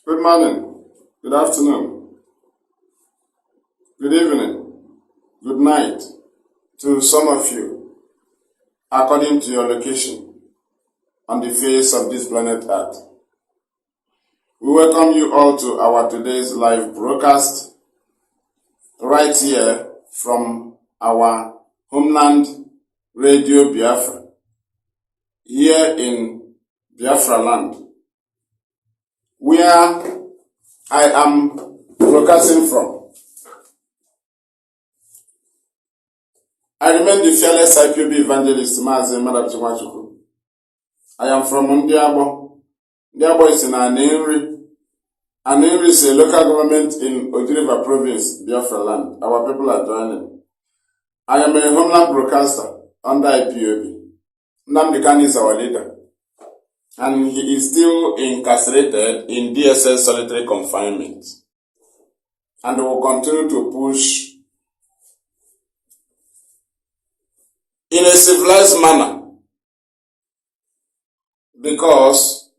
Good morning, good afternoon, good evening, good night to some of you, according to your location on the face of this planet Earth. We welcome you all to our today's live broadcast right here from our homeland, Radio Biafra, here in Biafra land, where I am broadcasting from. I remain the fearless IPOB evangelist Mazi Maduabuchi. I am from Ndiabo. Ndiabo is in Nnamdi. Nnamdi is a local government in Ojiriva province, Biafra land. Our people are joining. I am a homeland broadcaster under IPOB. Nnamdi Kanu is our leader. And he is still incarcerated in DSS solitary confinement. And will continue to push in a civilized manner, because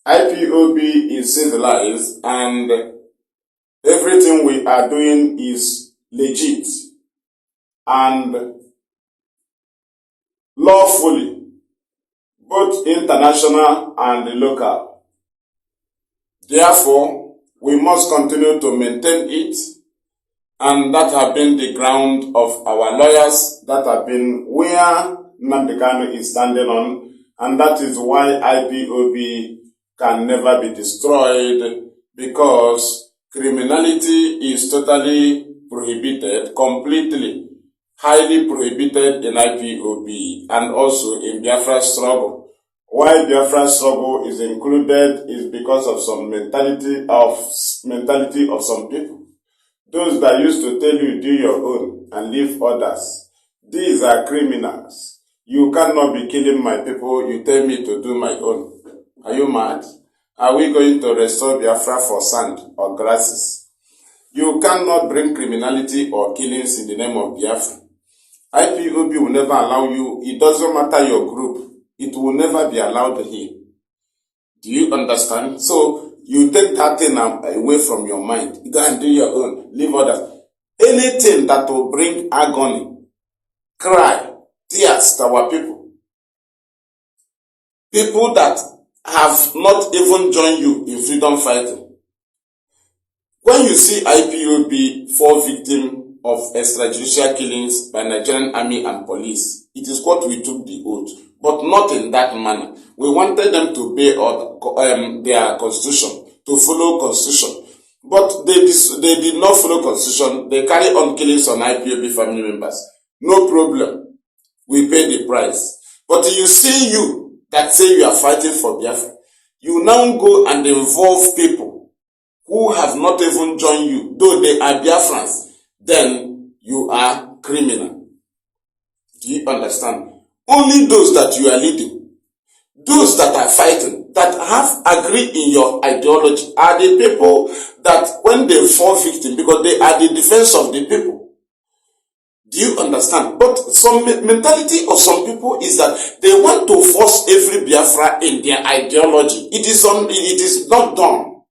IPOB is civilized and everything we are doing is legit and lawfully, both international and local. Therefore, we must continue to maintain it, and that have been the ground of our lawyers, that have been where Nnamdi Kanu is standing on, and that is why IPOB can never be destroyed, because criminality is totally prohibited, completely, highly prohibited in IPOB and also in Biafra struggle. Why Biafra struggle is included is because of some mentality of some people. Those that used to tell you do your own and leave others. These are criminals. You cannot be killing my people. You tell me to do my own. Are you mad? Are we going to restore Biafra for sand or grasses? You cannot bring criminality or killings in the name of Biafra. IPOB will never allow you. It doesn't matter your group. It will never be allowed here. Do you understand? So you take that thing away from your mind. You go and do your own. Leave others. Anything that will bring agony, cry, tears to our people. People that have not even joined you in freedom fighting. When you see IPOB fall victim of extrajudicial killings by Nigerian army and police, it is what we took the oath, but not in that manner. We wanted them to obey their constitution, to follow constitution, but they did not follow constitution. They carry on killings on IPOB family members. No problem. We pay the price. But you see, you that say you are fighting for Biafra, you now go and involve people who have not even joined you, though they are Biafrans, then you are criminal. Do you understand? Only those that you are leading, those that are fighting, that have agreed in your ideology, are the people that when they fall victim, because they are the defense of the people. Do you understand? But some mentality of some people is that they want to force every Biafra in their ideology. It is not done.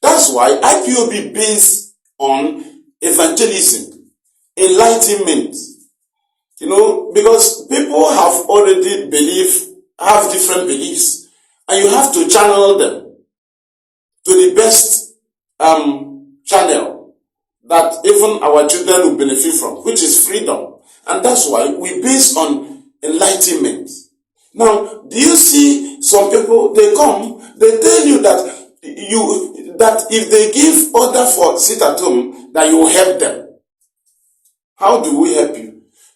That's why IPOB based on evangelism, enlightenment. You know, because people have already have different beliefs, and you have to channel them to the best channel that even our children will benefit from, which is freedom. And that's why we base on enlightenment. Now, do you see some people, they come, they tell you that if they give order for sit at home, that you will help them. How do we help you?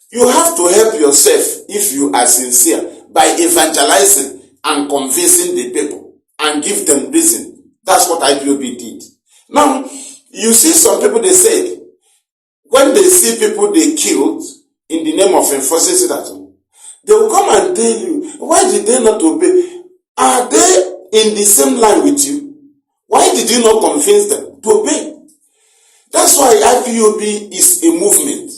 You have to help yourself if you are sincere by evangelizing and convincing the people and give them reason. That's what IPOB did. Now, you see some people, they say, when they see people they killed in the name of enforcing sit at home, they will come and tell you, why did they not obey? Are they in the same line with you? Why did you not convince them to obey? That's why IPOB is a movement.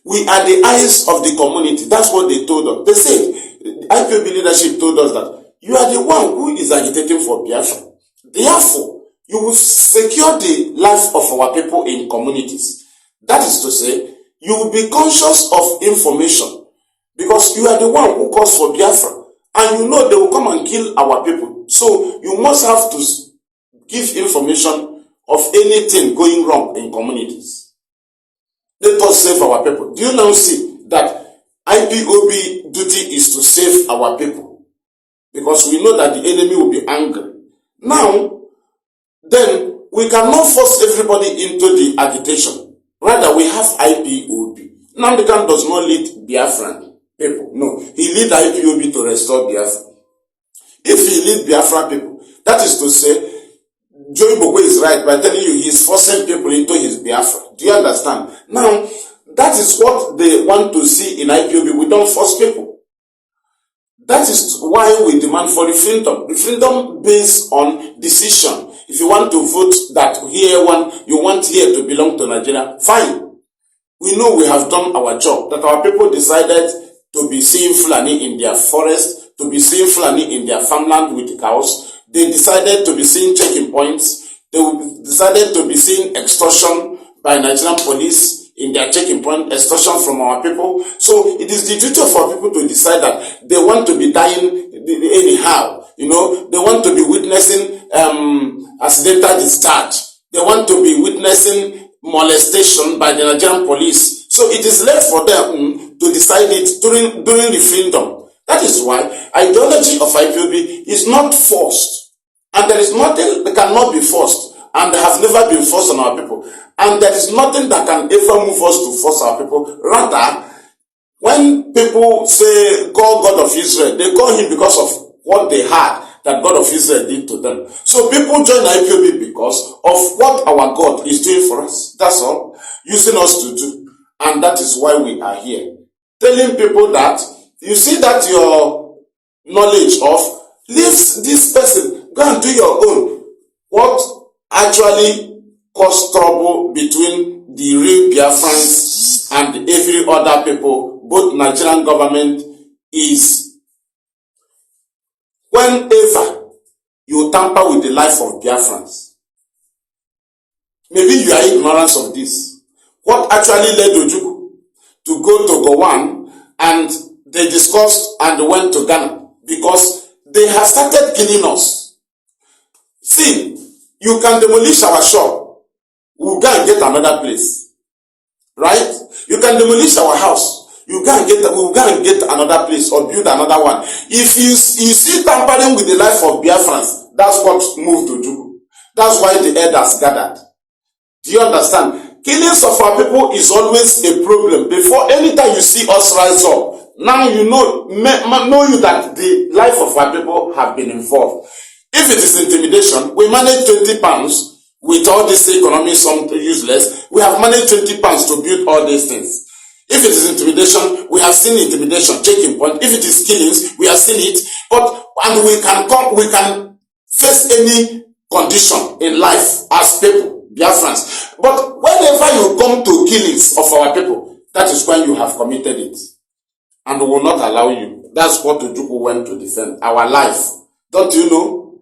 We are the eyes of the community. That's what they told us. They said, IPOB leadership told us that you are the one who is agitating for Biafra. Therefore, you will secure the life of our people in communities. That is to say, you will be conscious of information because you are the one who calls for Biafra and you know they will come and kill our people. So you must have to give information of anything going wrong in communities. Let us save our people. Do you now see that IPOB duty is to save our people? Because we know that the enemy will be angry. Now, then, we cannot force everybody into the agitation. Rather, we have IPOB. Nnamdi does not lead Biafran people. No, he lead IPOB to restore Biafra. If he lead Biafra people, that is to say, Joey Bogwe is right by telling you he is forcing people into his Biafra. Do you understand? Now, that is what they want to see in IPOB. We don't force people. That is why we demand for referendum. Referendum based on decision. If you want to vote that you want here to belong to Nigeria, fine. We know we have done our job. That our people decided to be seeing Fulani in their forest, to be seeing Fulani in their farmland with cows. They decided to be seeing checking points. They decided to be seeing extortion by Nigerian police in their checking point, extortion from our people. So it is the duty of our people to decide that they want to be dying anyhow. You know, they want to be witnessing accidental discharge. They want to be witnessing molestation by the Nigerian police. So it is left for them to decide it during referendum. That is why ideology of IPOB is not forced. And there is nothing that cannot be forced, and has never been forced on our people. And there is nothing that can ever move us to force our people. Rather, when people say, call God of Israel, they call him because of what they had that God of Israel did to them. So people join IPOB because of what our God is doing for us. That's all. Using us to do. And that is why we are here. Telling people that, you see that your knowledge of, leave this person, go and do your own. What actually caused trouble between the real Biafrans and every other people, both Nigerian government, is whenever you tamper with the life of Biafrans. Maybe you are ignorant of this. What actually led Ojukwu to go to Gowan and they discussed and went to Ghana? Because they have started killing us. See, you can demolish our shop. We'll go and get another place. Right? You can demolish our house. We'll go and get another place or build another one. If you see tampering with the life of Biafrans, that's what moved to do. That's why the elders gathered. Do you understand? Killings of our people is always a problem. Before anytime you see us rise up, now you know you that the life of our people have been involved. If it is intimidation, we manage 20 pounds with all this economy, some useless. We have managed 20 pounds to build all these things. If it is intimidation, we have seen intimidation, checking point. If it is killings, we have seen it. And we can face any condition in life as people, Biafrans. But whenever you come to killings of our people, that is when you have committed it. And we will not allow you. That's what Ojukwu went to defend. Our life. Don't you know?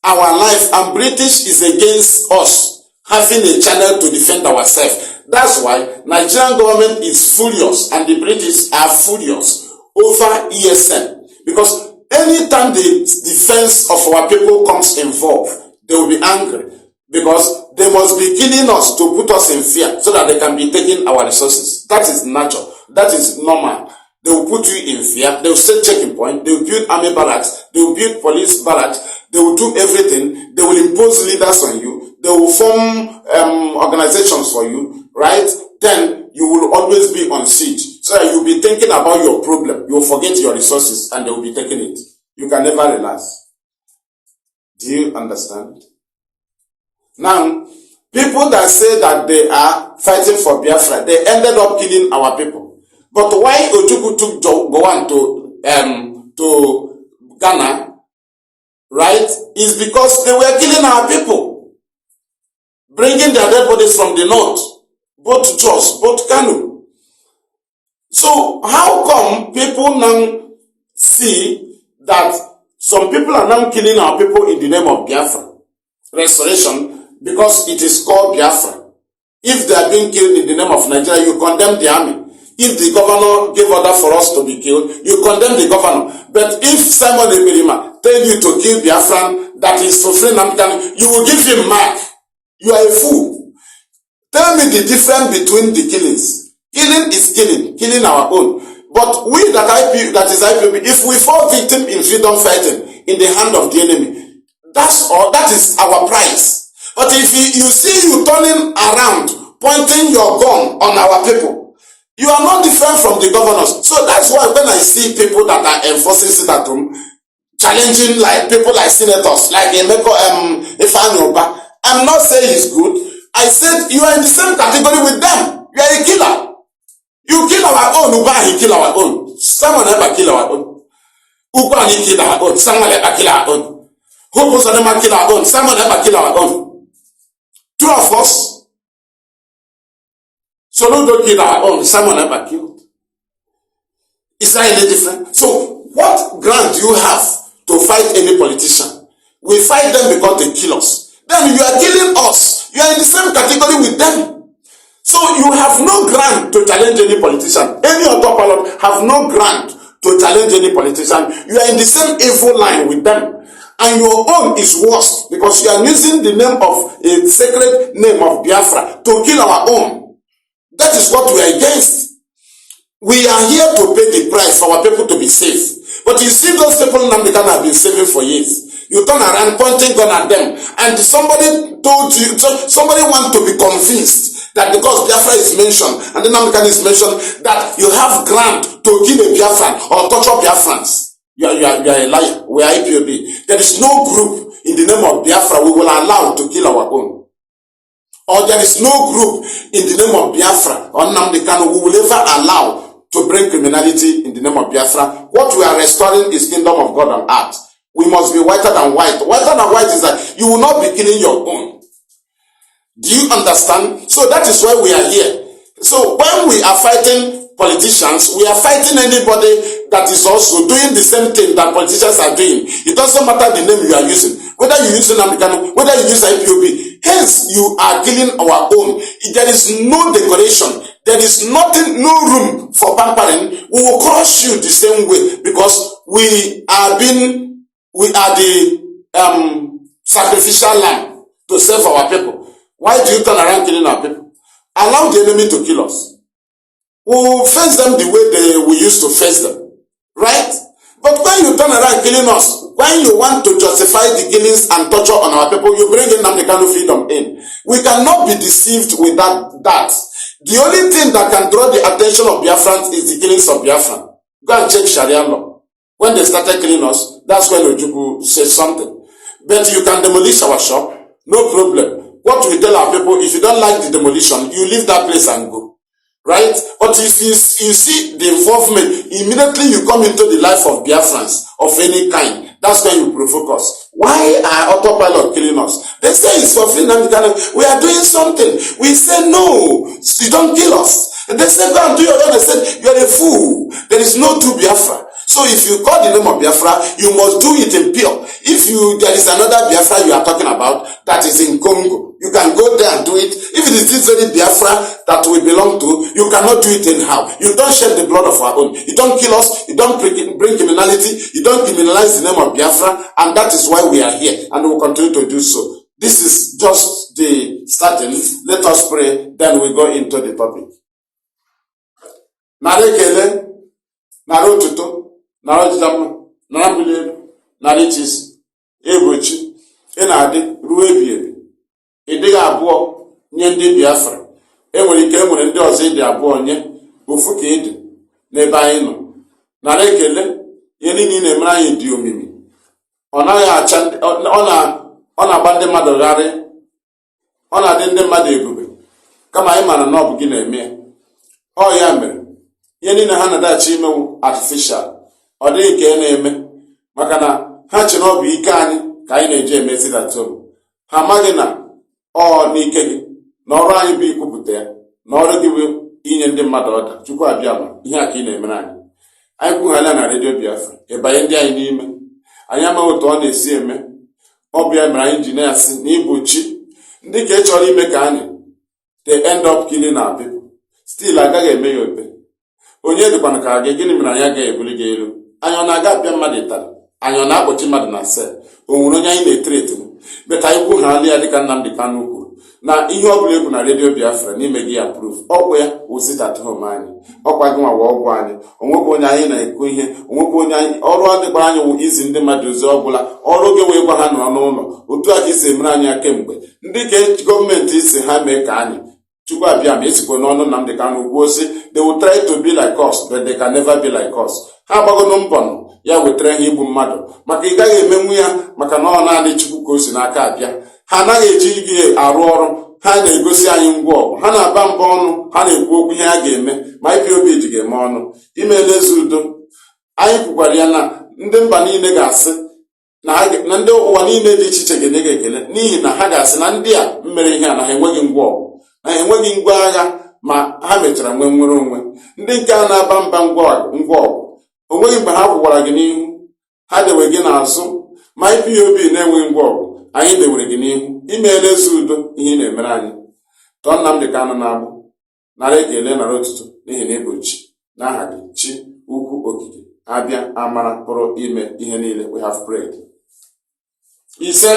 Our life, and British is against us having a channel to defend ourselves. That's why Nigerian government is furious and the British are furious over ESN. Because anytime the defense of our people comes involved, they will be angry. Because they must be killing us to put us in fear so that they can be taking our resources. That is natural. That is normal. They will put you in fear. They will set checking point. They will build army barracks. They will build police barracks. They will do everything. They will impose leaders on you. They will form organizations for you, right? Then you will always be on siege. So that you'll be thinking about your problem. You will forget your resources and they will be taking it. You can never relax. Do you understand? Now, people that say that they are fighting for Biafra, they ended up killing our people. But why Ojukwu took Gowan to Ghana, right, is because they were killing our people, bringing their dead bodies from the north, both Jos, both Kanu. So how come people now see that some people are now killing our people in the name of Biafra, restoration because it is called Biafra. If they are being killed in the name of Nigeria, you condemn the army. If the governor gave order for us to be killed, you condemn the governor. But if Simon Eberima tell you to kill Biafran, that is to free Nnamdi, you will give him mark. You are a fool. Tell me the difference between the killings. Killing is killing our own. But we that is IPOB, if we fall victim in freedom fighting in the hand of the enemy, that's all. That is our prize. But if you see you turning around, pointing your gun on our people, you are not different from the governors. So that's why when I see people that are enforcing sit-at-home, challenging like people like senators, like Emeko Ifanyoba, I'm not saying it's good. I said you are in the same category with them. You are a killer. You kill our own, Uba, he kill our own. Someone ever kill our own. Uba, he kill our own. Someone ever kill our own. Who goes on them kill our own? Someone ever kill our own. Two of us. So no don't kill our own. Someone ever killed. Is that any different? So what ground do you have to fight any politician? We fight them because they kill us. Then you are killing us. You are in the same category with them. So you have no ground to challenge any politician. Any other pilot have no ground to challenge any politician. You are in the same evil line with them. And your own is worse because you are using the name of a sacred name of Biafra to kill our own. That is what we are against. We are here to pay the price for our people to be safe. But you see those people Nnamdi have been saving for years. You turn around pointing gun at them, and somebody told you, somebody want to be convinced that because Biafra is mentioned and the Nnamdi is mentioned, that you have ground to kill a Biafran or torture Biafrans. You are a liar. We are IPOB. There is no group in the name of Biafra we will allow to kill our own. Or there is no group in the name of Biafra or Nnamdi Kanu we will ever allow to bring criminality in the name of Biafra. What we are restoring is kingdom of God on earth. We must be whiter than white. Whiter than white is that you will not be killing your own. Do you understand? So that is why we are here. So when we are fighting politicians, we are fighting anybody that is also doing the same thing that politicians are doing. It doesn't matter the name you are using. Whether you use Nnamdi, whether you use IPOB, hence you are killing our own. There is no decoration. There is nothing, no room for pampering. We will crush you the same way because we are the sacrificial lamb to save our people. Why do you turn around killing our people? Allow the enemy to kill us. We will face them the way we used to face them. Right? But when you turn around killing us, when you want to justify the killings and torture on our people, you bring in Nnamdi freedom in. We cannot be deceived with that. The only thing that can draw the attention of Biafrans is the killings of Biafran. Go and check Sharia law. When they started killing us, that's when Ojukwu said something. But you can demolish our shop, no problem. What we tell our people, if you don't like the demolition, you leave that place and go. Right? But if you see the involvement, immediately you come into the life of Biafrans of any kind. That's when you provoke us. Why are autopilot killing us? They say it's for free. We are doing something. We say no, you don't kill us. And they say go and do your own. They said you are a fool. There is no true Biafra. So if you call the name of Biafra, you must do it in pure. If there is another Biafra you are talking about that is in Congo, you can go there and do it. If it is this very Biafra that we belong to, you cannot do it anyhow. You don't shed the blood of our own. You don't kill us. You don't bring criminality. You don't criminalize the name of Biafra. And that is why we are here. And we will continue to do so. This is just the starting. Let us pray. Then we go into the topic. Narekele, Narotuto, Narojidama, Narabule, Narichis, Ebochi, Enade, Ruebi. Ịdịghị abụọ nye ndị Biafra. Enwere ike enwere ndị ọzọ ịdị abụọ nye ofu ka ịdị n'ebe anyị nọ. Nara ekele ihe niile na-emere anyị dị omimi. Ọ naghị acha ọ na-agba ndị mmadụ gharị. Ọ na-adị ndị mmadụ ebube. Kama anyị mara na ọ bụ gị na-eme ya. Ọ ya mere ihe niile ha na-adachi imewu artificial. Ọ dịghị ka na-eme maka na ha chere ọ bụ ike anyị ka anyị na-eji emezi datom. Ha amaghị na ọ n'ike gị na ọrụ anyị bụ ikwupụta ya na ọrụ gị bụ inye ndị mmadụ ọda. Chukwu abịa ma ihe a ka ị na-emere anyị. Anyị kwughala na redio Biafra ịbanye ndị anyị n'ime. Anyị amaghị otu ọ na-esi eme. ọbịa mere engineers na igbochi ndị ka chọrọ ime ka anyị they end up killing our people. Still agaghị eme ya obe. Onye dịkwana ka gị gịnị mere anyị agaghị ebuli gị elu? Anyị ọ na-aga apịa mmadụ ịtarị? Anyị ọ na-akpọchi mmadụ na sel? O nwere onye anyị na-etreti beta ikwu ha ya dịka Nnamdi Kanu kwuru na ihe ọ bụla egwu na redio Biafra n'ime gị approve ọgwụ ya wụzit at home anyị ọkwa gị nwawa ọgwụ anyị onwekwa onye anyị na-ekwu ihe onwekwa onye anyị ọrụ adịgbara anyị wụ izi ndị mmadụ ozi ọbụla ọrụ gị wee gwa ha nọrọ n'ụlọ otu a ka isi emere anyị kemgbe ndị ka gọọmenti isi ha mee ka anyị Chukwu abịa ma esikwa n'ọnụ Nnamdi Kanu kwuo sị they will try to be like us but they can never be like us. Ha agbagono mbọ ya wetara ihe igbu mmadụ maka ị gaghị emenwu ya maka na ọ naanị Chukwu ka o si n'aka abịa. Ha anaghị eji gị arụ ọrụ, ha na-egosi anyị ngwa ọgụ, ha na-aba mba ọnụ, ha na-ekwu okwu ihe ha ga-eme ma IPOB ji ga-eme ọnụ imeela eze udo. Anyị kwukwara ya na ndị mba niile ga-asị na ndị ụwa niile dị iche iche ga-enye gị ekele n'ihi na ha ga-asị na ndị a mere ihe a na ha enweghị ngwa ọgụ na ha enweghị ngwa agha ma ha mechara nwee nwere onwe. Ndị nke a na-aba mba ngwa ọgụ onweghị mgbe ha kwụkwara gị n'ihu, ha dewe gị n'azụ. Ma IPOB na-enweghị ngwa ọgụ, anyị dewere gị n'ihu. Imeela eze udo ihe ị na-emere anyị. Tọọ Nnamdi Kanu na-agbụ nara ekele nara otuto n'ihi na ịbụchi n'aha gị chi ukwu okike abịa amara pụrụ ime ihe niile. We have prayed. Ise.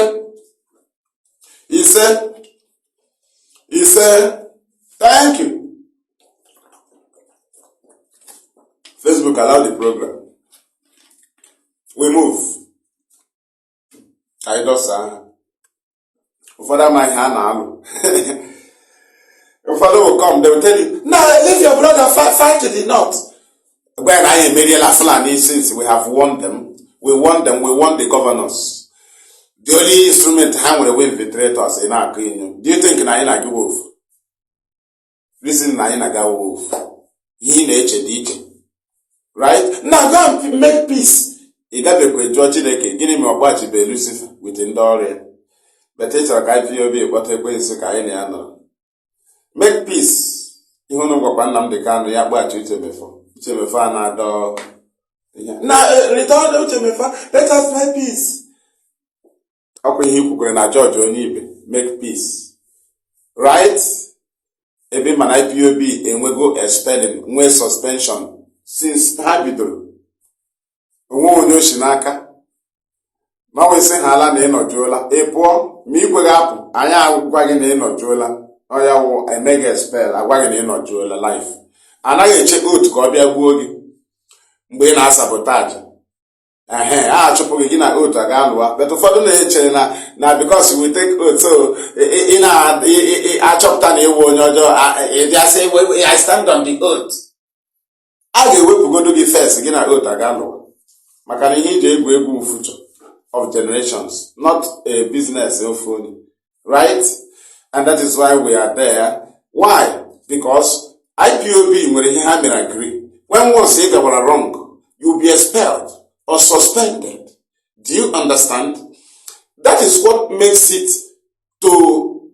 Thank you. Facebook allow the program. We move. I do say. Father, my hand alụ. Your father will come. They will tell you, "No, leave your brother fight to the north." When I am Mariela Fulani, since we have won them, we won the governors. The only instrument hand will win Infiltrators in our kingdom. Do you think Naina give wolf? Listen, Naina go wolf. He nature DJ. Right? Now go and make peace. You got to quit George Deke, give him a watch be Lucifer with Indoria. But it's a guy for you, but a way so kind. Make peace. You know what Nnamdi Kanu ya watch you before. Now, return to me. Let us make peace. Okay, you could na George Onibe. Make peace. Right? Ebe man IPOB and we go expelling, we suspension. Since ha bidoro onwe onye oshinaka ma we sị ha ala na ịnọjuola ịpụọ ma igwe ga-apụ anyị agwa gị na ịnọjuola ọya wụ emega expel agwa gị na ịnọjuola life anaghị eche otu ka ọ bịa gbuo gị mgbe ị na-asabotaji a chụpụghị gị na otu aga alụwa but ụfọdụ na-eche na because we take oath so ị na-achọpụta na ịwụ onye ọjọọ ịbịasị I stand on the oath. A ga-ewepụgodo gị first gị na otu aga alụwa maka na ihe iji egwu future of generations, not a business of only, right? And that is why we are there. Why? Because IPOB nwere ihe ha mere agree. When once you go wrong, you'll be expelled or suspended. Do you understand? That is what makes it to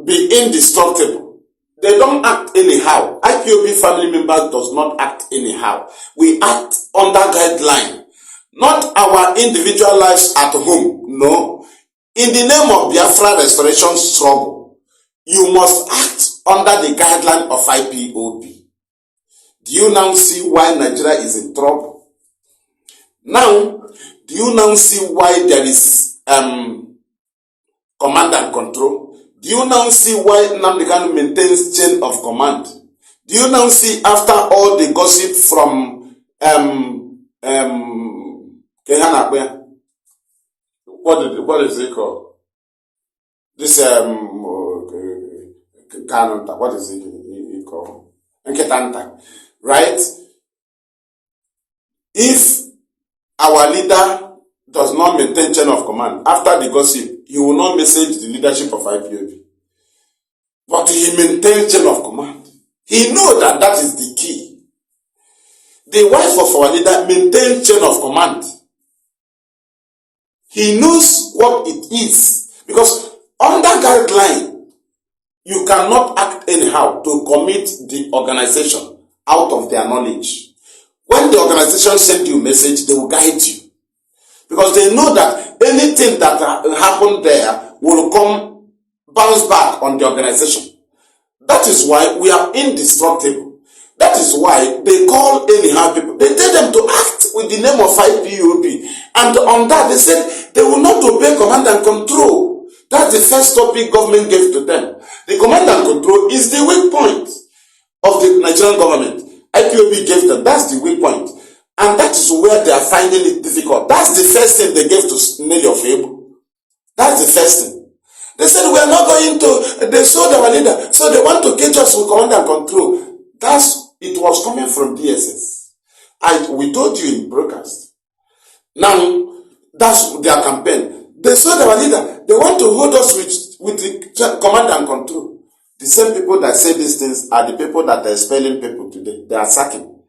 be indestructible. They don't act anyhow. IPOB family members does not act anyhow. We act under guideline. Not our individual lives at home. No. In the name of Biafra restoration struggle, you must act under the guideline of IPOB. Do you now see why Nigeria is in trouble? Now, do you now see why there is command and control? Do you now see why Nnamdi Kanu maintains chain of command? Do you now see after all the gossip from what is it called? This Kanu, what is it called? Nketanta, right? If our leader does not maintain chain of command after the gossip, he will not message the leadership of IPOB. But he maintains chain of command. He knows that that is the key. The wife of our leader maintains chain of command. He knows what it is. Because under guideline, you cannot act anyhow to commit the organization out of their knowledge. When the organization sends you a message, they will guide you. Because they know that anything that happened there will come bounce back on the organization. That is why we are indestructible. That is why they call anyhow people. They tell them to act with the name of IPOB. And on that they said they will not obey command and control. That's the first topic government gave to them. The command and control is the weak point of the Nigerian government. IPOB gave them. That's the weak point. And that is where they are finding it difficult. That's the first thing they gave to Nelly of Able. That's the first thing. They said we are not going to, they sold our leader. So they want to cage us with command and control. It was coming from DSS. We told you in broadcast. Now, that's their campaign. They sold our leader. They want to hold us with the command and control. The same people that say these things are the people that are expelling people today. They are sacking.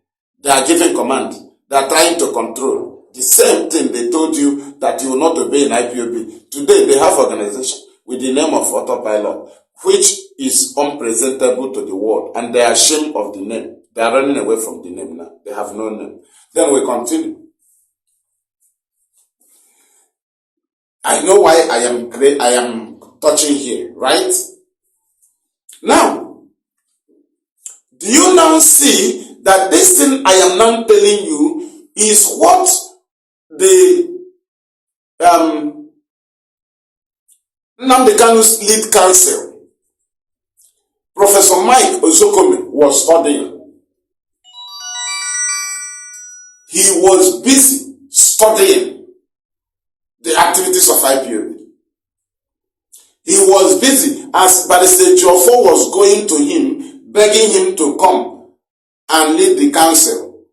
They are giving command. They are trying to control. The same thing they told you that you will not obey in IPOB. Today they have organization with the name of autopilot, which is unpresentable to the world, and they are ashamed of the name. They are running away from the name now. They have no name. Then we continue. I know why I am touching here, right? Now, do you now see that this thing I am now telling you is what the Nnamdi Kanu's lead counsel, Professor Mike Ozokome, was studying. He was busy studying the activities of IPOB. He was busy as Barrister Jofo was going to him, begging him to come and lead the council.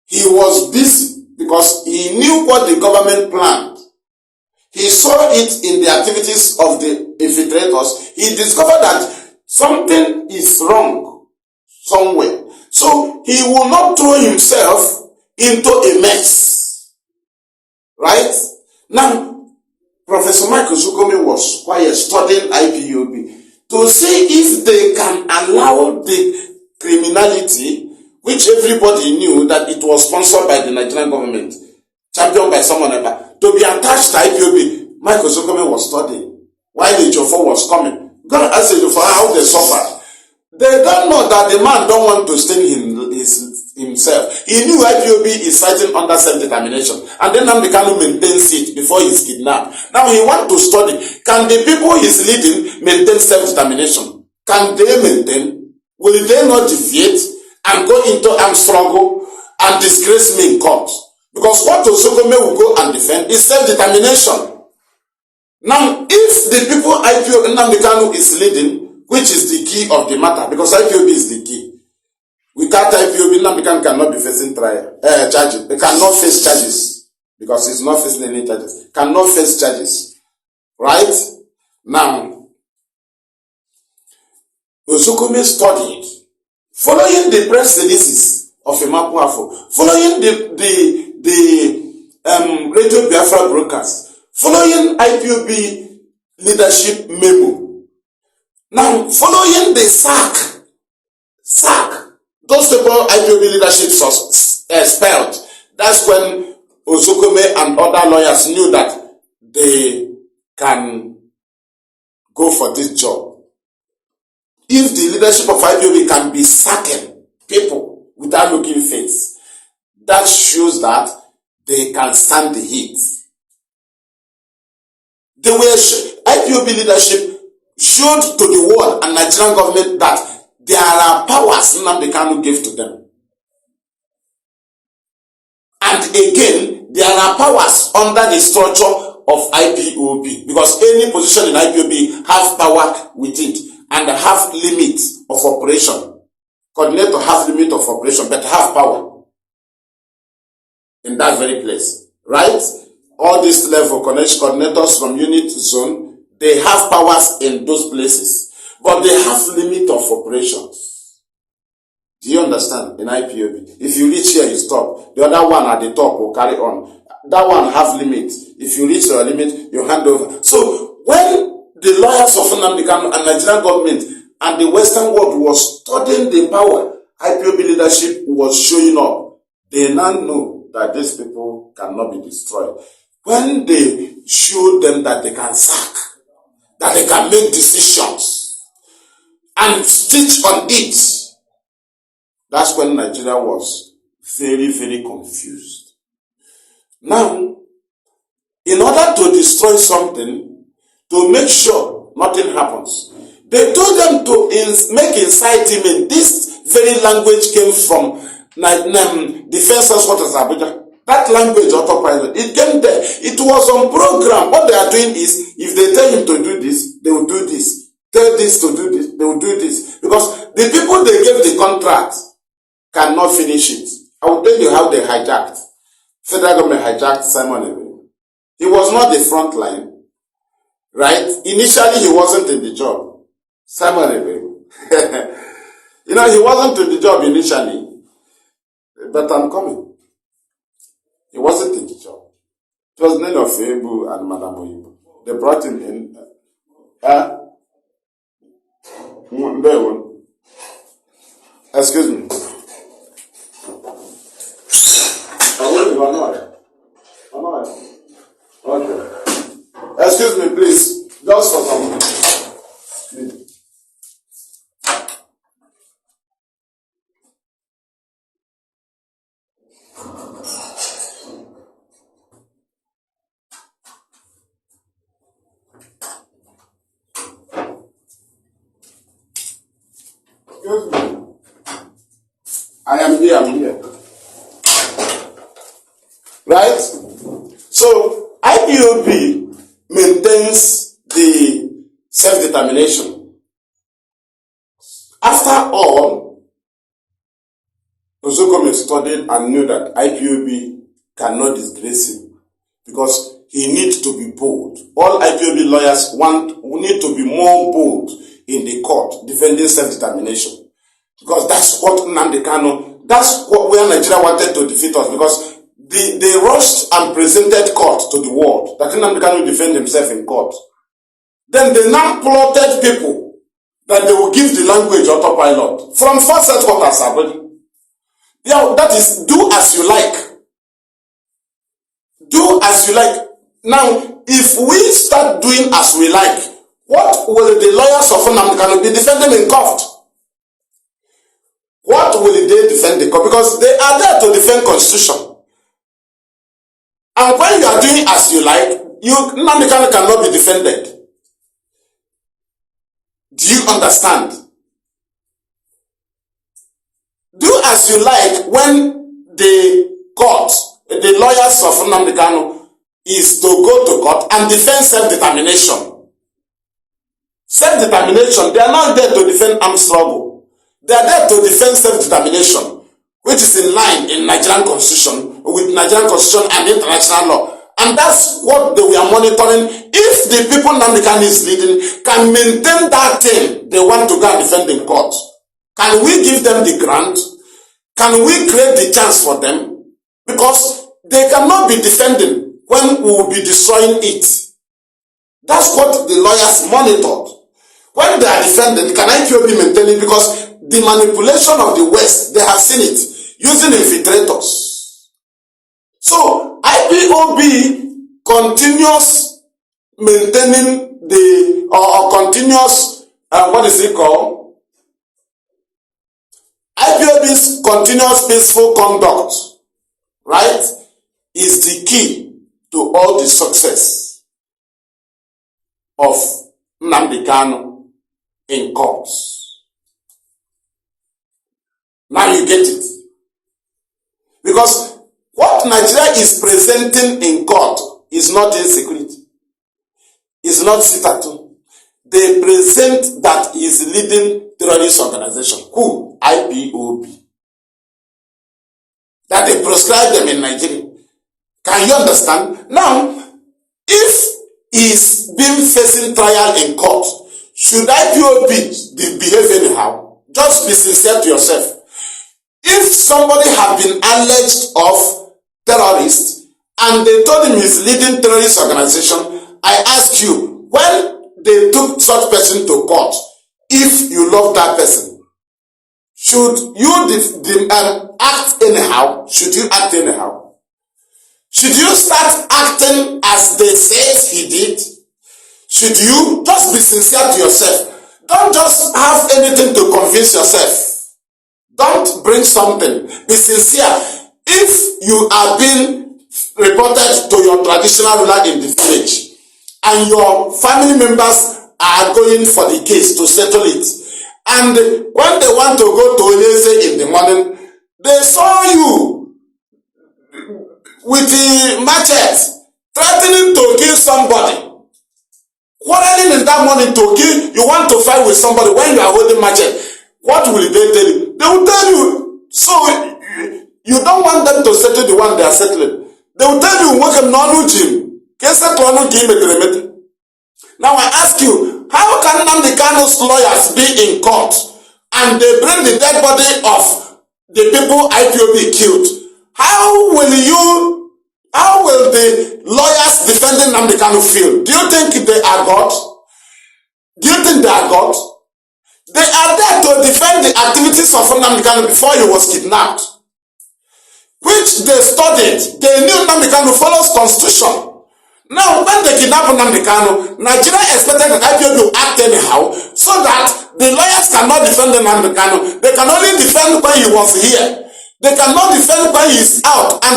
He was busy because he knew what the government planned. He saw it in the activities of the infiltrators. He discovered that something is wrong somewhere. So he will not throw himself into a mess. Right? Now, Professor Michael Zukome was quiet, studying IPOB to see if they can allow the criminality, which everybody knew that it was sponsored by the Nigerian government, championed by someone else, to be attached to IPOB. Michael Zukome was studying while the Jofo was coming. God asked the Jofo how they suffered. They don't know that the man don't want to stain himself. He knew IPOB is fighting under self-determination. And then Nnamdi Kanu maintains it before he's kidnapped. Now he wants to study. Can the people he's leading maintain self-determination? Can they maintain? Will they not deviate and go into armed struggle and disgrace me in court? Because what Ozokome will go and defend is self-determination. Now, if the people IPOB Nnamdi Kanu is leading, which is the key of the matter, because IPOB is the key. Without IPOB, Nnamdi Kanu cannot be facing charges. They cannot face charges because he's not facing any charges. Cannot face charges. Right? Now, Ozokome studied, following the press releases of Emapuafo, following the Radio Biafra broadcast, following IPOB leadership memo. Now, following the sack, those people IPOB leadership expelled. That's when Ozokome and other lawyers knew that they can go for this job. If the leadership of IPOB can be sacking people without looking face, that shows that they can stand the heat. IPOB leadership showed to the world and Nigerian government that there are powers Nnamdi Kanu gave to them. And again, there are powers under the structure of IPOB, because any position in IPOB have power with it and have limit of operation. Coordinator have limit of operation, but have power in that very place. Right? All these level coordinators from unit zone, they have powers in those places, but they have limit of operations. Do you understand? In IPOB, if you reach here, you stop. The other one at the top will carry on. That one have limit. If you reach your limit, you hand over. So when the lawyers of Nnamdi Kanu and Nigerian government and the Western world was studying the power IPOB leadership was showing up, they now know that these people cannot be destroyed. when they show them that they can sack, that they can make decisions, and stitch on it, that's when Nigeria was very, very confused. Now, in order to destroy something, to make sure nothing happens, they told them to make incitement. This very language came from Defense Headquarters Abuja. That language, autopilot, it came there. It was on program. What they are doing is, if they tell you to do this, they will do this. Tell this to do this, they will do this. Because the people they gave the contract cannot finish it. I will tell you how they hijacked. Federal government hijacked Simon Ewe. He was not the front line, right? Initially, he wasn't in the job. Simon Ewe. He wasn't in the job initially, but I'm coming. He wasn't in the job. It was the name of Ebu and Madam Oyibo. They brought him in. Excuse me. Okay. Excuse me, please. Just for some minutes. Excuse me. I'm here. Right? So, IPOB maintains the self-determination. After all, Ozokom studied and knew that IPOB cannot disgrace him because he needs to be bold. All IPOB lawyers need to be more bold in the court defending self-determination. Because that's what Nnamdi Kanu, that's where Nigeria wanted to defeat us, because they rushed and presented court to the world that Nnamdi Kanu defend himself in court. Then they now plotted people that they will give the language autopilot from first headquarters already. Yeah, that is, do as you like. Do as you like. Now, if we start doing as we like, what will the lawyers of Nnamdi Kanu be defending in court? What will they defend the court? Because they are there to defend constitution. And when you are doing as you like, Nnamdi Kanu cannot be defended. Do you understand? Do as you like when the court, the lawyers of Nnamdi Kanu, is to go to court and defend self-determination. Self-determination, they are not there to defend armed struggle. They are there to defend self-determination, which is in line in Nigerian constitution, with Nigerian constitution and international law. And that's what they were monitoring. If the people Nnamdi Kanu is leading can maintain that thing they want to go and defend in court, can we give them the grant? Can we create the chance for them? Because they cannot be defending when we will be destroying it. That's what the lawyers monitored. When they are defending, can IPOB maintain it? Because the manipulation of the West, they have seen it using infiltrators. So IPOB continues maintaining the continuous what is it called? IPOB's continuous peaceful conduct, right, is the key to all the success of Nnamdi Kanu in courts. Now you get it. Because what Nigeria is presenting in court is not insecurity. It's not sit-at-home. They present that he is leading terrorist organization. Who? IPOB. That they proscribe them in Nigeria. Can you understand? Now, if he is being facing trial in court, should IPOB behave anyhow? Just be sincere to yourself. If somebody had been alleged of terrorist and they told him he's leading terrorist organization, I ask you, when they took such person to court, if you love that person, should you act anyhow? Should you act anyhow? Should you start acting as they said he did? Should you just be sincere to yourself? Don't just have anything to convince yourself. Don't bring something. Be sincere. If you are being reported to your traditional ruler in the village and your family members are going for the case to settle it, and when they want to go to Olese in the morning, they saw you with the machete threatening to kill somebody, quarreling in that morning to kill. You want to fight with somebody when you are holding machete. What will they tell you? They will tell you. So you don't want them to settle the one they are settling. They will tell you, now I ask you, how can Nnamdi Kanu's lawyers be in court and they bring the dead body of the people IPOB killed? How will the lawyers defending Nnamdi Kanu feel? Do you think they are God? Do you think they are God? They are there to defend the activities of Nnamdi Kanu before he was kidnapped, which they studied. They knew Nnamdi Kanu follows constitution. Now, when they kidnapped Nnamdi Kanu, Nigeria expected that IPOB will act anyhow, so that the lawyers cannot defend Nnamdi Kanu. They can only defend when he was here. They cannot defend when he is out, and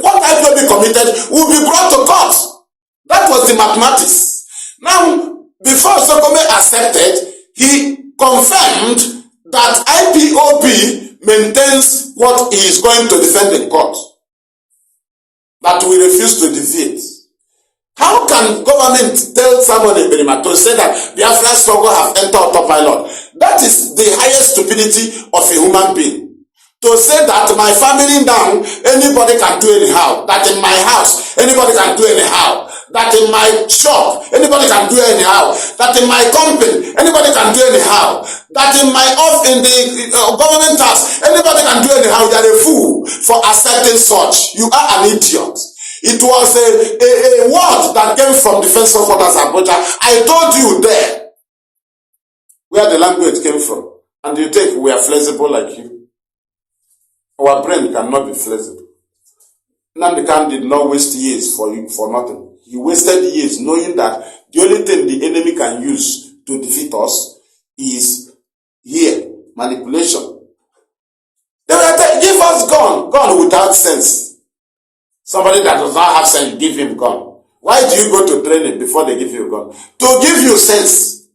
what IPOB committed will be brought to court. That was the mathematics. Now, before Sokome accepted, he confirmed that IPOB maintains what he is going to defend in court, that we refuse to defeat. How can government tell someone in Berima to say that Biafra struggle have entered autopilot? That is the highest stupidity of a human being. To say that my family now, anybody can do anyhow. That in my house, anybody can do anyhow. That in my shop, anybody can do anyhow. That in my company, anybody can do anyhow. That in the government house, anybody can do anyhow. You are a fool for accepting such. You are an idiot. It was a word that came from Defense Headquarters Abuja. I told you there where the language came from. And you think we are flexible like you? Our brain cannot be flexible. Nnamdi Kanu did not waste years for nothing. He wasted years knowing that the only thing the enemy can use to defeat us is here, manipulation. They will give us gun without sense. Somebody that does not have sense, give him gun. Why do you go to training before they give you a gun? To give you sense.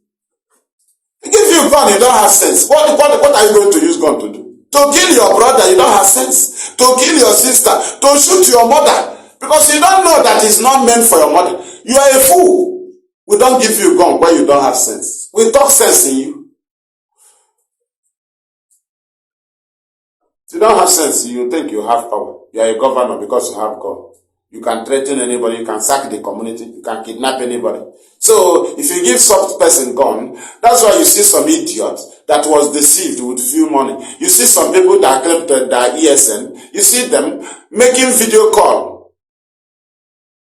They give you a gun, you don't have sense. What are you going to use gun to do? To kill your brother, you don't have sense. To kill your sister, to shoot your mother, because you don't know that it's not meant for your mother. You are a fool. We don't give you a gun where you don't have sense. We talk sense in you. If you don't have sense, you think you have power. You are a governor because you have gun. You can threaten anybody, you can sack the community, you can kidnap anybody. So, if you give such person gun, that's why you see some idiot that was deceived with few money. You see some people that claim that they are ESN, you see them making video call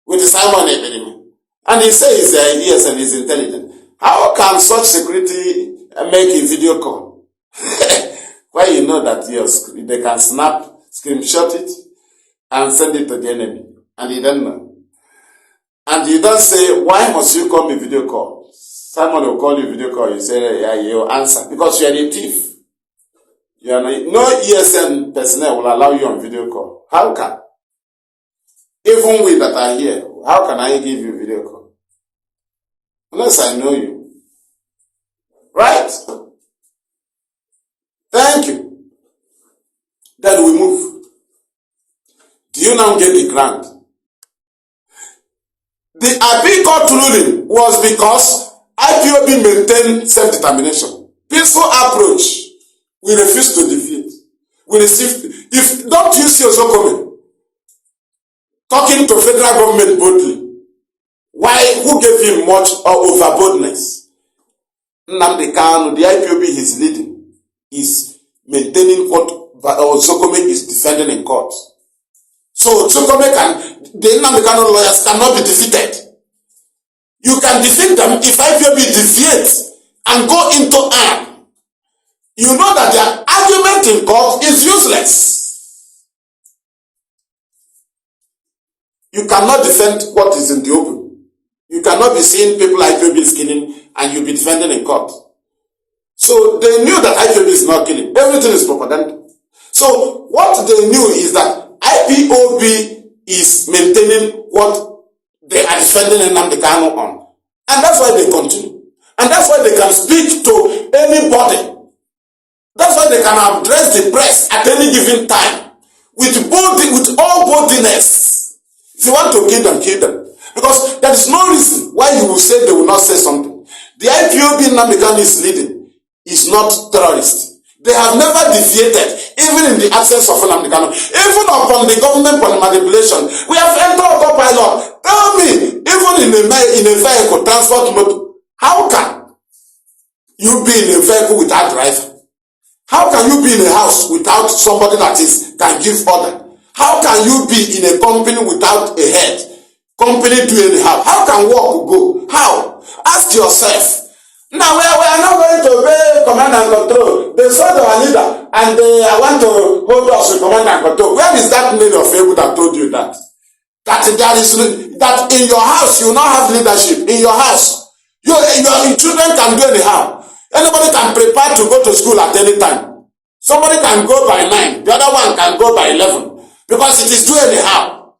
with Simon Ebedimi. And he says ESN is intelligent. How can such security make a video call? Why you know that they can snap, screenshot it, and send it to the enemy. And you don't know. And you don't say, why must you call me video call? Someone will call you video call, you say, yeah, you answer. Because you are a thief. You are no ESN personnel will allow you on video call. How can? Even we that are here, how can I give you video call? Unless I know you. Right? Thank you. Then we move. Do you now get the grant? The appeal court ruling was because IPOB maintained self-determination. Peaceful approach. We refuse to defeat. We receive. If don't you see Osokome talking to federal government boldly? Why? Who gave him much or overboldness? Nnamdi Kanu, the IPOB he's leading, is maintaining what Osokome is defending in court. So the Nnamdi Kanu lawyers cannot be defeated. You can defeat them if IPOB deviates and go into arm. You know that their argument in court is useless. You cannot defend what is in the open. You cannot be seeing people IPOB is killing and you'll be defending in court. So they knew that IPOB is not killing. Everything is propaganda. So what they knew is that IPOB is maintaining what they are defending Nnamdi Kanu on. And that's why they continue. And that's why they can speak to anybody. That's why they can address the press at any given time with all boldness. If you want to kill them, kill them. Because there is no reason why you will say they will not say something. The IPOB Nnamdi Kanu is leading is not terrorist. They have never deviated, even in the absence of Nnamdi Kanu. Even upon the government manipulation, we have entered autopilot. Tell me, even in a vehicle, transport mode, how can you be in a vehicle without driver? How can you be in a house without somebody that can give order? How can you be in a company without a head? Company do anyhow. How can work go? How? Ask yourself. Now we are not going to obey command and control. They saw our leader and they want to hold us with command and control. Where is that man of able that told you that? That there is that in your house you now have leadership. In your house, your children can do anyhow. Anybody can prepare to go to school at any time. Somebody can go by 9. The other one can go by 11. Because it is do anyhow.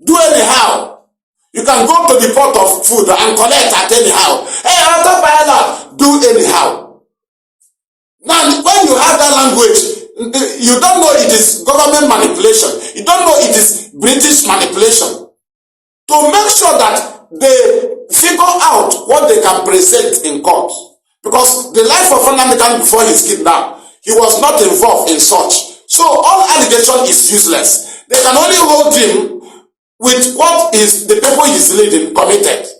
Do anyhow. You can go to the pot of food and collect at anyhow. Hey, autopilot, do anyhow. Now, when you have that language, you don't know it is government manipulation. You don't know it is British manipulation. To make sure that they figure out what they can present in court. Because the life of Nnamdi Kanu before his kidnap, he was not involved in such. So all allegation is useless. They can only hold him with what is the people he's leading committed.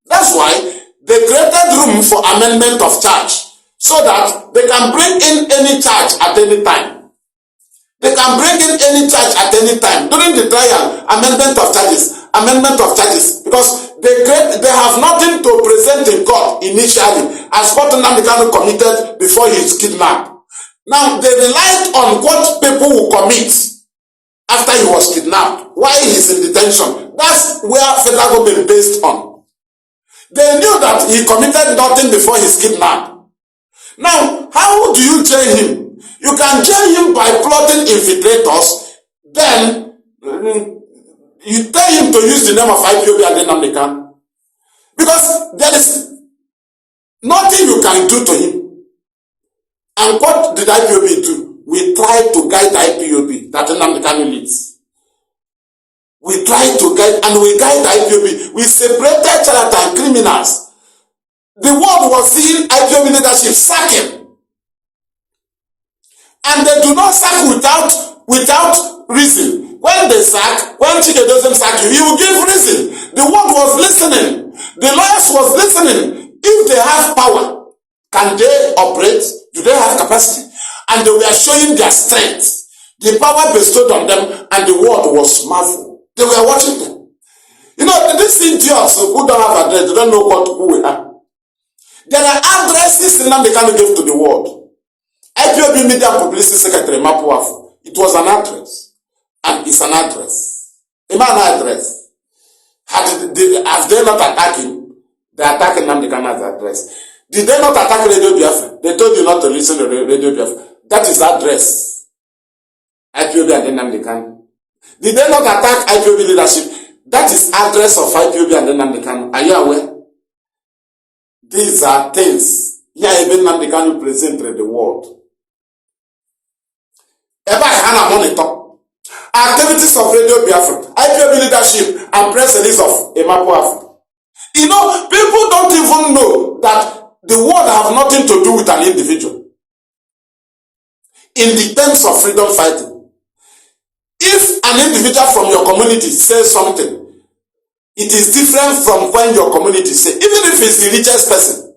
That's why they created room for amendment of charge so that they can bring in any charge at any time. They can bring in any charge at any time. During the trial, amendment of charges. Because they have nothing to present in court initially as what Nnamdi Kanu committed before his kidnap. Now, they relied on what people will commit after he was kidnapped, while he's in detention. That's where federal government based on. They knew that he committed nothing before his kidnap. Now, how do you jail him? You can jail him by plotting infiltrators, then you tell him to use the name of IPOB and then Nnamdi Kanu. Because there is nothing you can do to him. And what did IPOB do? We tried to guide IPOB that Nnamdi Kanu leads. We tried to guide, and we guide IPOB. We separated charlatan criminals. The world was seeing IPOB leadership sacking. And they do not sack without reason. When they sack, when Chike doesn't sack you, he will give reason. The world was listening. The lawyers was listening. If they have power, can they operate? Do they have capacity? And they were showing their strength. The power bestowed on them, and the world was marveled. They were watching them. You know, these idiots who don't have address, they don't know who we are. There are addresses Nnamdi Kanu gave to the world. IPOB Media Publicity Secretary Mapuafu. It was an address. And it's an address. A man address. Have they not attacking? They are attacking Nnamdi Kanu's address. Did they not attack Radio Biafra? They told you not to listen to Radio Biafra. That is address. IPOB and Nnamdi Kanu. Did they not attack IPOB leadership? That is address of IPOB and Nnamdi Kanu. Are you aware? These are things. Here even Nnamdi Kanu presented the world. Ever Hana monitor activities of Radio Biafra, IPOB leadership, and press release of Mapuafu. You know, people don't even know that the world have nothing to do with an individual. In the terms of freedom fighting, if an individual from your community says something, it is different from when your community say. Even if it's the richest person,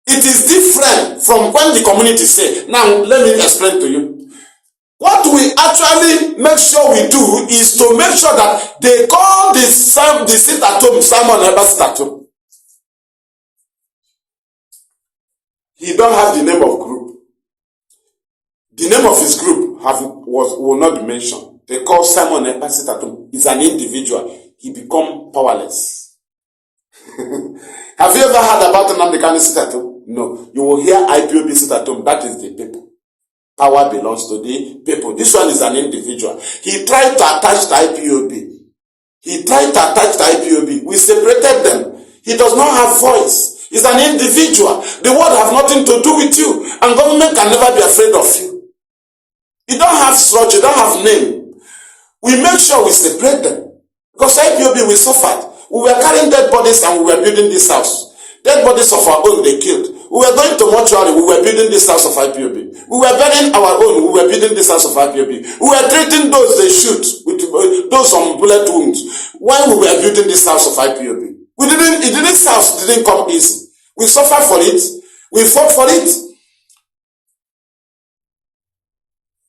it is different from when the community say. Now, let me explain to you. What we actually make sure we do is to make sure that they call the sit at home Simon never sit at home. He don't have the name of group. The name of his group will not be mentioned. they call Simon Ekpa sit at home, is an individual. He become powerless. Have you ever heard about Nnamdi Kanu sit at home? No. You will hear IPOB sit at home. That is the people. Power belongs to the people. This one is an individual. He tried to attach the IPOB. We separated them. He does not have voice. He's an individual. The world have nothing to do with you. And government can never be afraid of you. You don't have structure. You don't have name. We make sure we separate them. Because IPOB, we suffered. We were carrying dead bodies and we were building this house. Dead bodies of our own, they killed. We were going to mortuary, we were building this house of IPOB. We were burying our own, we were building this house of IPOB. We were treating those they shoot, with those on bullet wounds, while we were building this house of IPOB. This house didn't come easy. We suffered for it. We fought for it.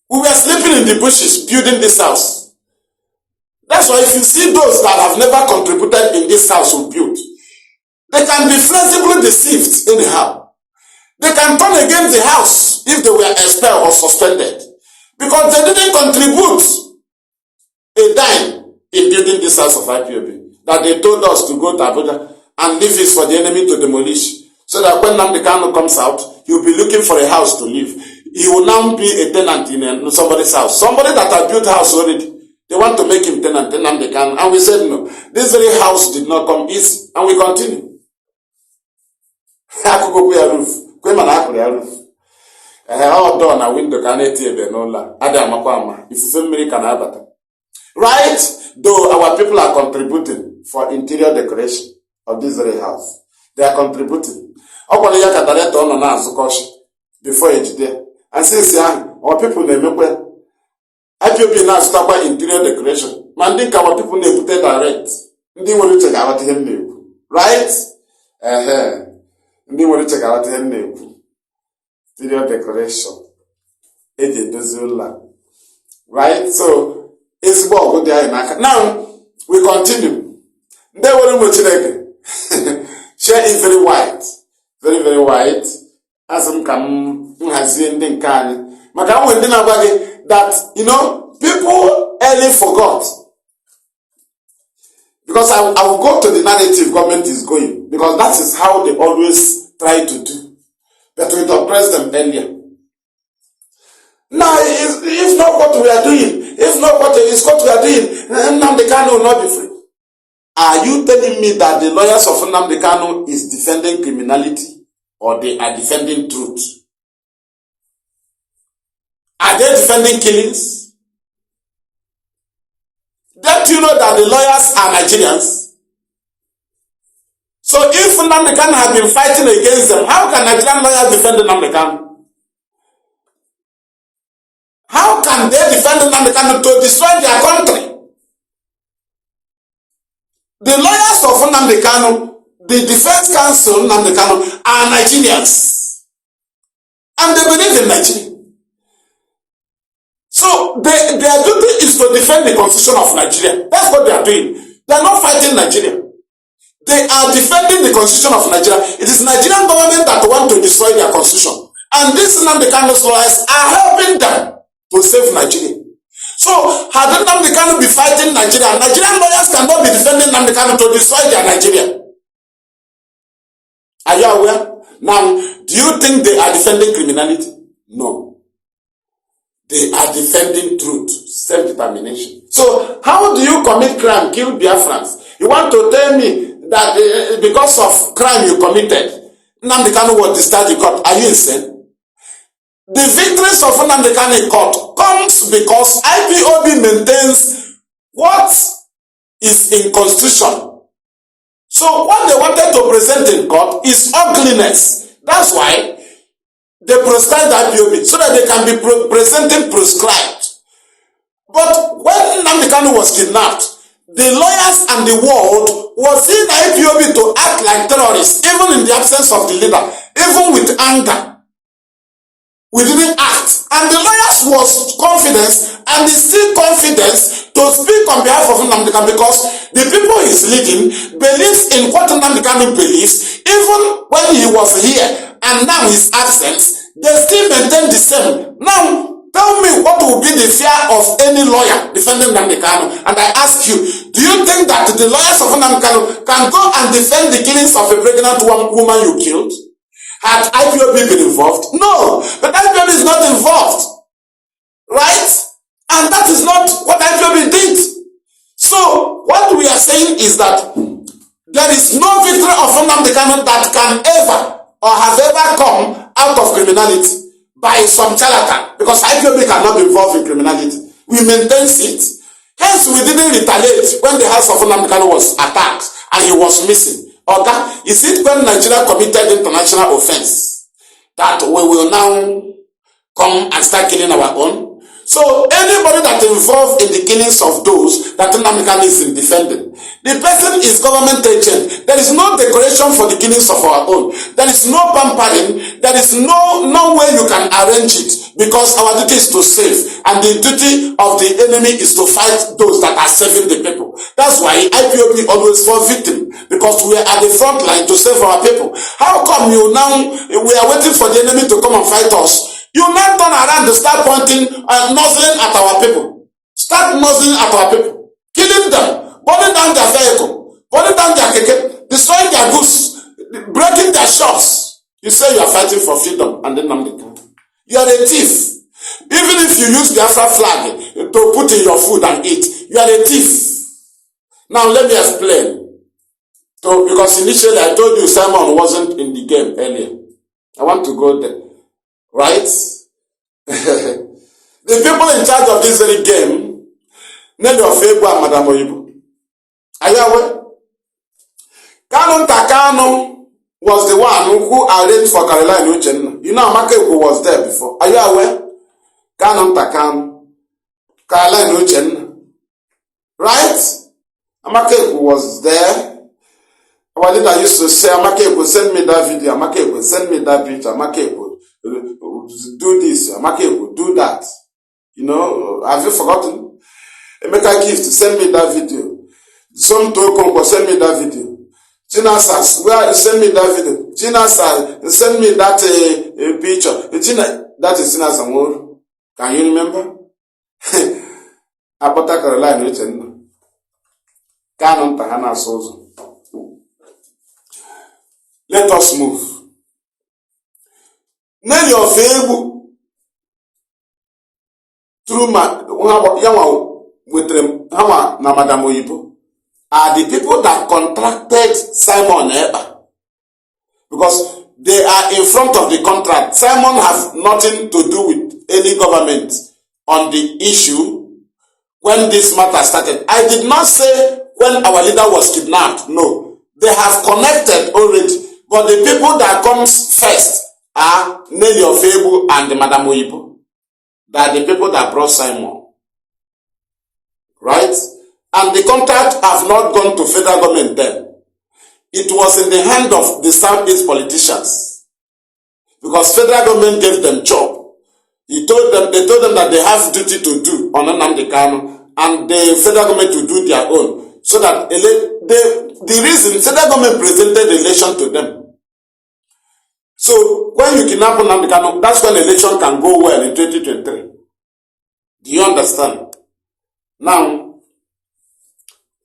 We were sleeping in the bushes, building this house. That's why if you see those that have never contributed in this house we built, they can be flexibly deceived anyhow. They can turn against the house if they were expelled or suspended. Because they didn't contribute a dime in building this house of IPOB. That they told us to go to Abuja and leave it for the enemy to demolish. So that when Nnamdi Kanu comes out, he'll be looking for a house to live. He will now be a tenant in somebody's house. Somebody that had built a house already. They want to make him tenant, Nnamdi Kanu. And we said no. This very house did not come easy. And we continue. Roof. Roof. All door na window can ebe n'ụlọ. Ada amakwa ama. Ifufe mmiri ka na-abata. Right? Though our people are contributing for interior decoration of this very house. They are contributing. Okwani ya ka director nọ na-azụkọshi before ejide. And since our people na-emekwe IPOB na-azụtakwa interior decoration. Ma ndị ka our people na-ebute direct. Ndị nwere uche ga-aghọta ihe m na-ekwu. Right? Ndị nwere uche ga-aghọta ihe m na-ekwu. Interior decoration. Eji edozi ụlọ. Right? So, ezigbo ọgụ dị anyị n'aka. Now, we continue. Ndị nwere ụmụ Chineke. Share is very wide. Very, very wide. Asị m ka m nhazie ndị nke anyị. Maka nwere ndị na-agwa gị that, people early forgot. Because I will go to the narrative government is going. Because that is how they always try to do. But we oppress them earlier. Now, if not what we are doing, if not what is what we are doing, Nnamdi Kanu will not be free. Are you telling me that the lawyers of Nnamdi Kanu is defending criminality or they are defending truth? Are they defending killings? Don't you know that the lawyers are Nigerians? So if Nnamdi Kanu has been fighting against them, how can Nigerian lawyers defend Nnamdi Kanu? How can they defend Nnamdi Kanu to destroy their country? The lawyers of Nnamdi Kanu, the defense counsel Nnamdi Kanu are Nigerians. And they believe in Nigeria. So their duty is to defend the constitution of Nigeria. That's what they are doing. They are not fighting Nigeria. They are defending the constitution of Nigeria. It is Nigerian government that want to destroy their constitution. And these Nnamdi Kanu's lawyers are helping them to save Nigeria. So, had Nnamdi Kanu be fighting Nigeria, Nigerian lawyers cannot be defending Nnamdi Kanu to destroy their Nigeria. Are you aware? Now, do you think they are defending criminality? No. They are defending truth, self-determination. So, how do you commit crime, kill Biafrans? You want to tell me that because of crime you committed, Nnamdi Kanu was discharged in court? Are you insane? The victories of Nnamdi Kanu in court comes because IPOB maintains what is in constitution. So what they wanted to present in court is ugliness. That's why they prescribed IPOB so that they can be presenting prescribed. But when Nnamdi Kanu was kidnapped, the lawyers and the world was seeing IPOB to act like terrorists, even in the absence of the leader, even with anger. We didn't act. And the lawyers was confidence and is still confidence to speak on behalf of Nnamdi Kanu because the people he's leading believes in what Nnamdi Kanu believes. Even when he was here and now his absence, they still maintain the same. Now, Tell me what will be the fear of any lawyer defending Nnamdi Kanu. And I ask you, do you think that the lawyers of Nnamdi Kanu can go and defend the killings of a pregnant woman you killed? Had IPOB been involved? No, but IPOB is not involved. Right? And that is not what IPOB did. So, what we are saying is that there is no victory of Nnamdi Kanu that can ever or has ever come out of criminality by some charlatan, because IPOB cannot be involved in criminality. We maintain it. Hence, we didn't retaliate when the house of Nnamdi Kanu was attacked and he was missing. Okay? Is it when Nigeria committed international offense that we will now come and start killing our own? So, anybody that is involved in the killings of those that Nnamdi Kanu is defending, the person is government agent. There is no decoration for the killings of our own. There is no pampering. There is no way you can arrange it, because our duty is to save, and the duty of the enemy is to fight those that are saving the people. That's why IPOB always fall victim, because we are at the front line to save our people. How come we are waiting for the enemy to come and fight us? You now turn around and start pointing and nuzzling at our people. Start nuzzling at our people. Killing them. Burning down their vehicle. Burning down their keke. Destroying their goods. Breaking their shops. You say you are fighting for freedom, and then Nnamdi Kanu. You are a thief. Even if you use the Biafra flag to put in your food and eat, you are a thief. Now let me explain. So, because initially I told you Simon wasn't in the game earlier. I want to go there. Right? The people in charge of this very game, Nelly of Ebo and Madam Oyibo. Are you aware? Kanu was the one who arranged for Caroline Uchenna. You know, Amakekwu was there before. Are you aware? Kanu, Caroline Uchenna. Right? Amakekwu was there. Our leader used to say, Amakekwu, send me that video. Amakekwu, send me that picture. Amakekwu, do this. Amakekwu, do that. You know, have you forgotten? Emeka Gift, send me that video. Some Tokonko, send me that video. Chinasa, where send me that video. Chinasa, send me that picture. China, that is Chinasa. Can you remember? Apota Caroline Uchenna. Kanu Tahana Sozo. Let us move. Nelly of Ebo through na Madam Oyibo are the people that contracted Simon Eba, because they are in front of the contract. Simon has nothing to do with any government on the issue when this matter started. I did not say when our leader was kidnapped. No, they have connected already. But the people that comes first are Nelly of Ebo and the Madam Oyibo. They are the people that brought Simon. Right? And the contract have not gone to federal government then. It was in the hand of the Southeast politicians. Because federal government gave them job. They told them that they have duty to do on Nnamdi Kanu, and the federal government to do their own. So that the reason federal government presented the election to them. So when you kidnap Nnamdi Kanu, that's when the election can go well in 2023. Do you understand? Now,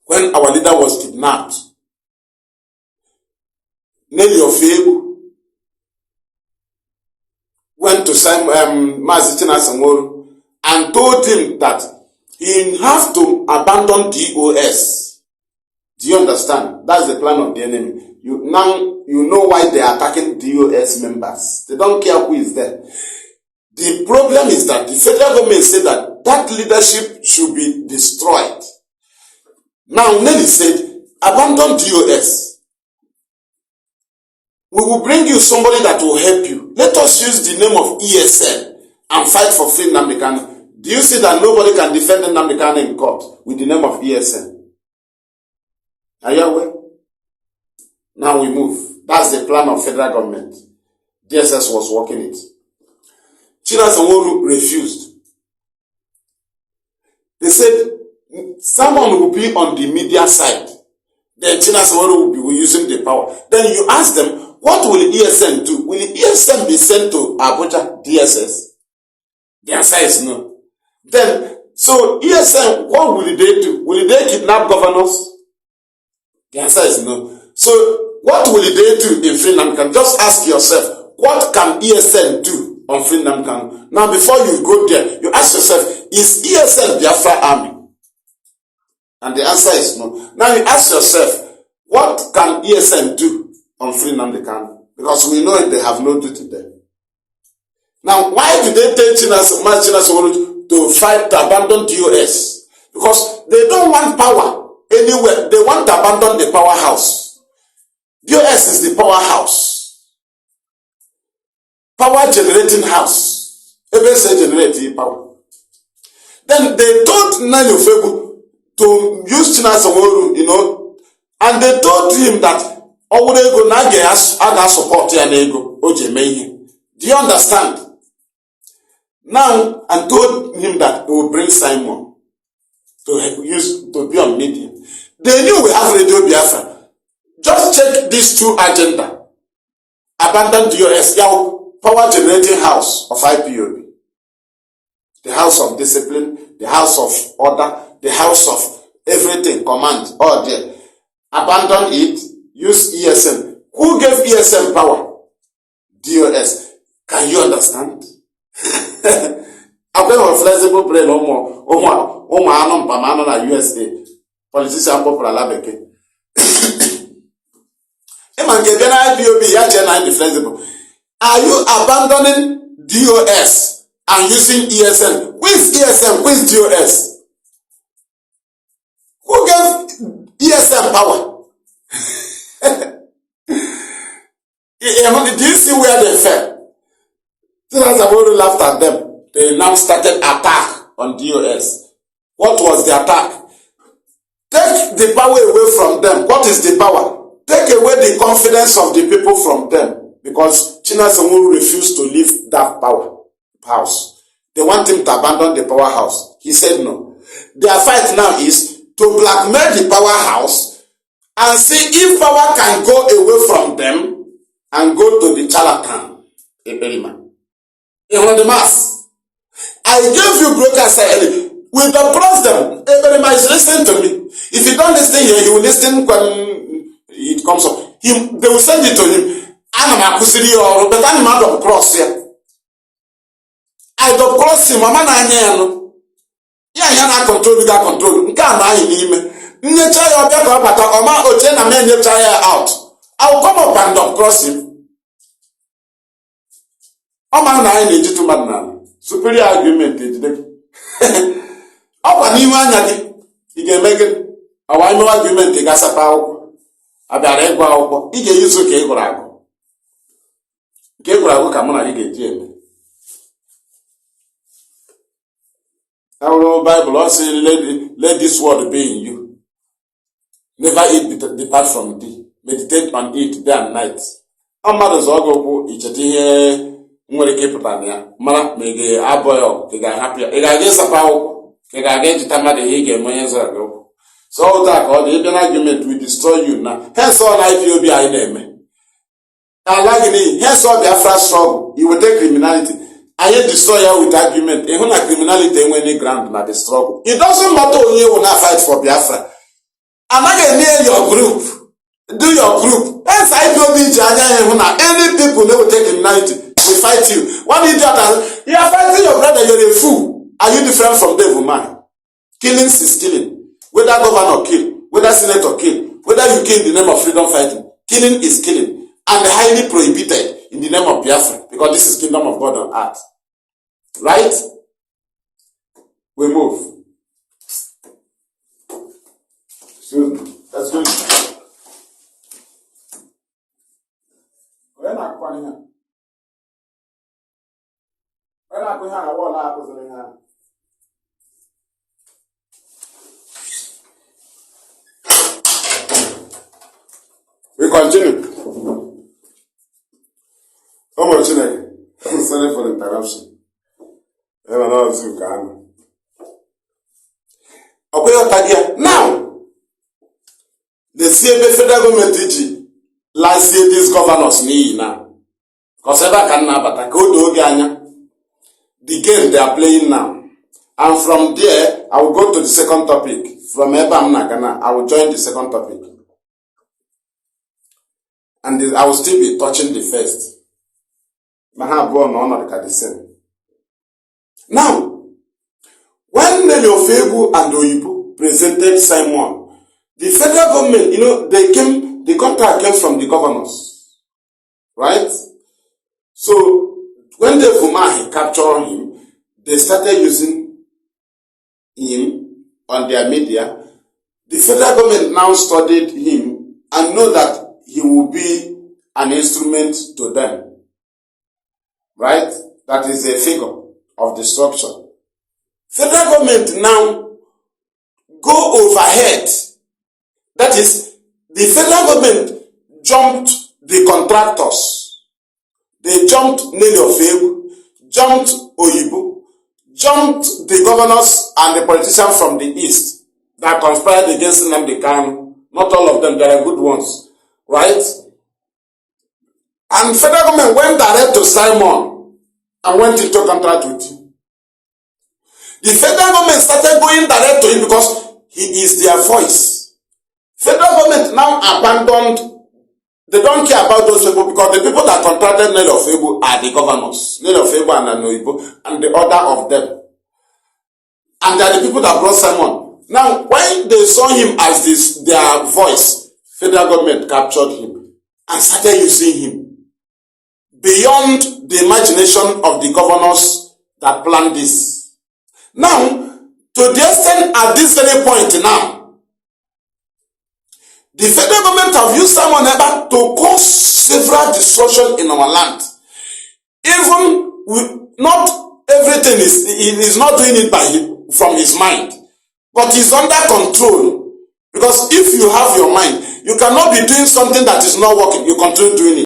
when our leader was kidnapped, Nelly of Ebo went to Mazi Maduabuchi and told him that he have to abandon DOS. Do you understand? That's the plan of the enemy. Now you know why they are attacking DOS members. They don't care who is there. The problem is that the federal government said that leadership should be destroyed. Now Nelly said, abandon DOS. We will bring you somebody that will help you. Let us use the name of ESN and fight for free Nnamdi Kanu. Do you see that nobody can defend Nnamdi Kanu in court with the name of ESN? Are you aware? Now we move. That's the plan of federal government. DSS was working it. Chinasa refused. They said someone will be on the media side. Then Chinasa will be using the power. Then you ask them, what will ESN do? Will ESN be sent to Abuja DSS? The answer is no. Then, so ESN, what will they do? Will they kidnap governors? The answer is no. So, what will they do in Free Nnamdi Kanu? Just ask yourself, what can ESN do on Free Nnamdi Kanu? Now, before you go there, you ask yourself, is ESN Biafra army? And the answer is no. Now, you ask yourself, what can ESN do on Free Nnamdi Kanu? Because we know they have no duty there. Now, why did they tell Chinas to fight to abandon DOS? Because they don't want power anywhere. They want to abandon the powerhouse. DOS is the powerhouse. Power generating house. EBS generating power. Then they told Nnamdi to use Chinas, and they told him that Owurego na support ya nego oje me. Do you understand? Now, and told him that they will bring Simon to be on media. They knew we have Radio Biafra. Just check these two agenda. Abandon DOS, power generating house of IPOB. The house of discipline, the house of order, the house of everything, command, all there. Abandon it, use ESN. Who gave ESN power? DOS. Can you understand? I've got a flexible brain na USA. Politician popular labeke. Are you abandoning DOS and using ESN? Who is ESN? Who is DOS? Who gave ESN power? Do you see where they fell? As I've already laughed at them, they now started attack on DOS. What was the attack? Take the power away from them. What is the power? Take away the confidence of the people from them. Because China Samuru refused to leave that powerhouse. They want him to abandon the powerhouse. He said no. Their fight now is to blackmail the powerhouse and see if power can go away from them and go to the charlatan, Eberima. In the mass. I gave you brokers with the problem. Eberima is listening to me. If you don't listen here, he will listen when it comes up. They will send it to him. I'm a kusiri or but I'm not of cross here. I don't cross him, Mama Nanyano. Yeah, control, you got control. Can't I him? Nature your back up at Oma Ochena men your tire out. I'll come up and don't cross him. Oma na legitimate man. Superior argument is the Opa ni wanyagi. You can make it a wine argument, the gasapao. About a go. He can use a Kegorago. Kegorago come on, I get Jim. Our Bible also let this word be in you. Never eat depart from thee. Meditate on it day and night. Our mothers all go each day. Nwere ke pụtara ya mara ma ị ga-abọ ya ga-ahapụ ya ị ga-aga ịsapa akwụkwọ ị ga-aga ejita mmadụ ihe ị ga-eme onye zọrọ gị ụkwụ so ụta ka ọ dị ịbịa na argument will destroy you na hence all IPOB anyị na-eme ala gị n'ihi hence all Biafra struggle iweta criminality anyị destroy ya with argument ịhụ na criminality enweghị ground na the struggle it doesn't matter onye wụ na fight for Biafra anaghị enye your group do your group hence IPOB ji anya ịhụ na any people na-eweta criminality we fight you. One idiot has, you are fighting your brother, you're a fool. Are you different from devil man? Killing is killing. Whether governor kill, whether senator kill, whether you kill in the name of freedom fighting, killing is killing. And highly prohibited in the name of Biafra. Because this is kingdom of God on earth. Right? We move. Excuse me. Let's go. Where am I going? We continue. Sorry for the interruption. Now, the CFA federal government last year these governors need now. Because ever can now, but I go to Ghana. the game they are playing now. And from there, I will go to the second topic. From Ebam Nagana, I will join the second topic. And I will still be touching the first. Now, when Nelly Ofebu and Oyibo presented Simon, the federal government, the contract came from the governors. Right? So, when the Vumahi captured him, they started using him on their media. The federal government now studied him and know that he will be an instrument to them. Right? That is a figure of destruction. Federal government now go overhead. That is, the federal government jumped the contractors. They jumped Nelly Ofebu, jumped Oyibo, jumped the governors and the politicians from the east that conspired against Nnamdi Kanu. Not all of them, they are good ones. Right? And federal government went direct to Simon and went into contract with him. The federal government started going direct to him because he is their voice. Federal government now abandoned. They don't care about those people because the people that contracted Nelly Ofebu are the governors. Nelly Ofebu and Anoibo and the other of them. And they are the people that brought Simon. Now, when they saw him as their voice, federal government captured him and started using him beyond the imagination of the governors that planned this. Now, to the extent at this very point now, the federal government have used Simon Ekpa to cause several destruction in our land. Even not everything is not doing it from his mind, but he's under control. Because if you have your mind, you cannot be doing something that is not working. You continue doing it.